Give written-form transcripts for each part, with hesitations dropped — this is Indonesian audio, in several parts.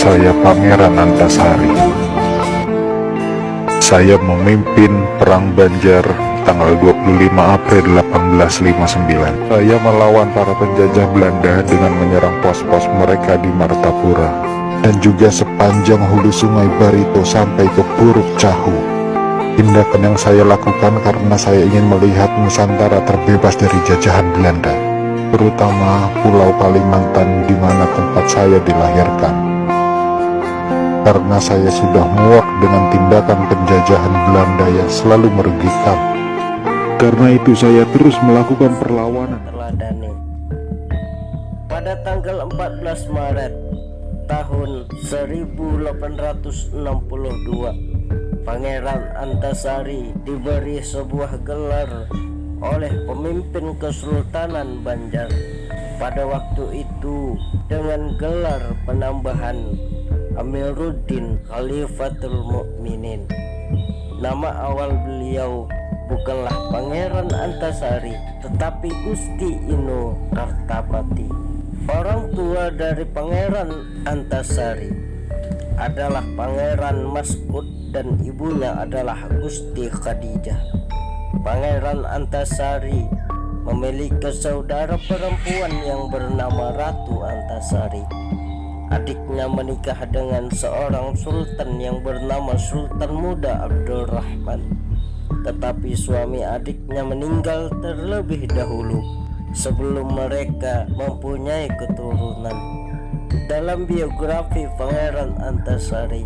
saya Pangeran Antasari. Saya memimpin Perang Banjar tanggal 25 April 1859. Saya melawan para penjajah Belanda dengan menyerang pos-pos mereka di Martapura dan juga sepanjang hulu sungai Barito sampai ke Puruk Cahu. Tindakan yang saya lakukan karena saya ingin melihat Nusantara terbebas dari jajahan Belanda, terutama Pulau Kalimantan di mana tempat saya dilahirkan. Karena saya sudah muak dengan tindakan penjajahan Belanda yang selalu merugikan. Karena itu saya terus melakukan perlawanan. Terladani. Pada tanggal 14 Maret tahun 1862, Pangeran Antasari diberi sebuah gelar oleh pemimpin Kesultanan Banjar pada waktu itu dengan gelar penambahan Amiruddin Khalifatul Mukminin. Nama awal beliau bukanlah Pangeran Antasari, tetapi Gusti Inu Kartapati. Orang tua dari Pangeran Antasari adalah Pangeran Maskud dan ibunya adalah Gusti Khadijah. Pangeran Antasari memiliki saudara perempuan yang bernama Ratu Antasari. Adiknya menikah dengan seorang sultan yang bernama Sultan Muda Abdurrahman, tetapi suami adiknya meninggal terlebih dahulu sebelum mereka mempunyai keturunan. Dalam biografi Pangeran Antasari,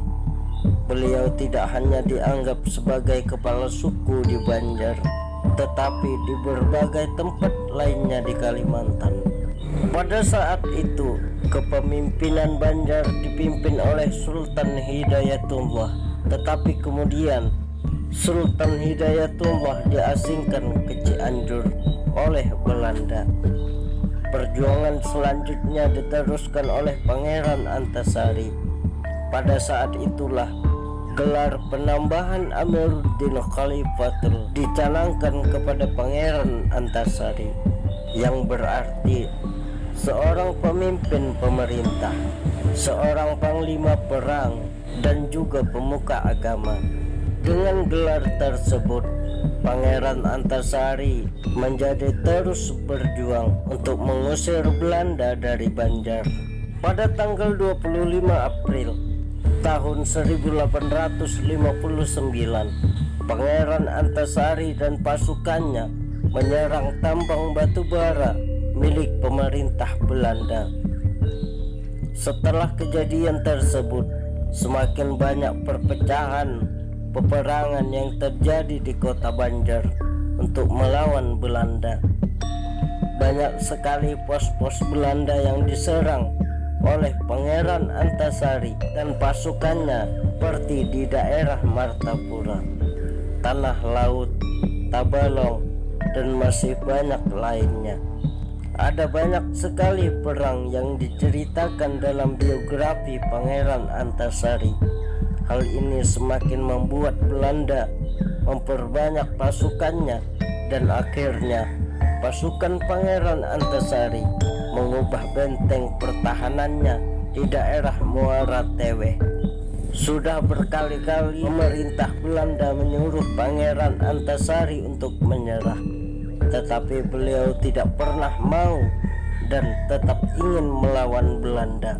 beliau tidak hanya dianggap sebagai kepala suku di Banjar, tetapi di berbagai tempat lainnya di Kalimantan. Pada saat itu, kepemimpinan Banjar dipimpin oleh Sultan Hidayatullah, tetapi kemudian Sultan Hidayatullah diasingkan ke Cianjur oleh Belanda. Perjuangan selanjutnya diteruskan oleh Pangeran Antasari. Pada saat itulah gelar penambahan Amiruddin Khalifatul dicanangkan kepada Pangeran Antasari, yang berarti seorang pemimpin pemerintah, seorang panglima perang, dan juga pemuka agama. Dengan gelar tersebut, Pangeran Antasari menjadi terus berjuang untuk mengusir Belanda dari Banjar. Pada tanggal 25 April tahun 1859, Pangeran Antasari dan pasukannya menyerang tambang batu bara milik pemerintah Belanda. Setelah kejadian tersebut, semakin banyak perpecahan, peperangan yang terjadi di kota Banjar untuk melawan Belanda. Banyak sekali pos-pos Belanda yang diserang oleh Pangeran Antasari dan pasukannya, seperti di daerah Martapura, Tanah Laut, Tabalong, dan masih banyak lainnya. Ada banyak sekali perang yang diceritakan dalam biografi Pangeran Antasari. Hal ini semakin membuat Belanda memperbanyak pasukannya, dan akhirnya pasukan Pangeran Antasari mengubah benteng pertahanannya di daerah Muara Teweh. Sudah berkali-kali pemerintah Belanda menyuruh Pangeran Antasari untuk menyerah, tetapi beliau tidak pernah mau dan tetap ingin melawan Belanda.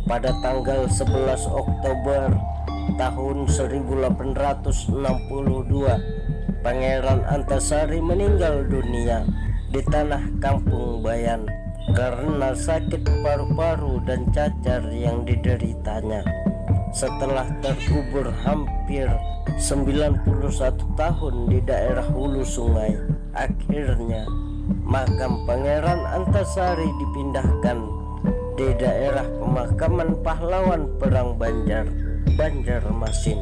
Pada tanggal 11 Oktober tahun 1862, Pangeran Antasari meninggal dunia di tanah Kampung Bayan karena sakit paru-paru dan cacar yang dideritanya. Setelah terkubur hampir 91 tahun di daerah hulu sungai, akhirnya makam Pangeran Antasari dipindahkan di daerah pemakaman pahlawan perang Banjar, Banjarmasin.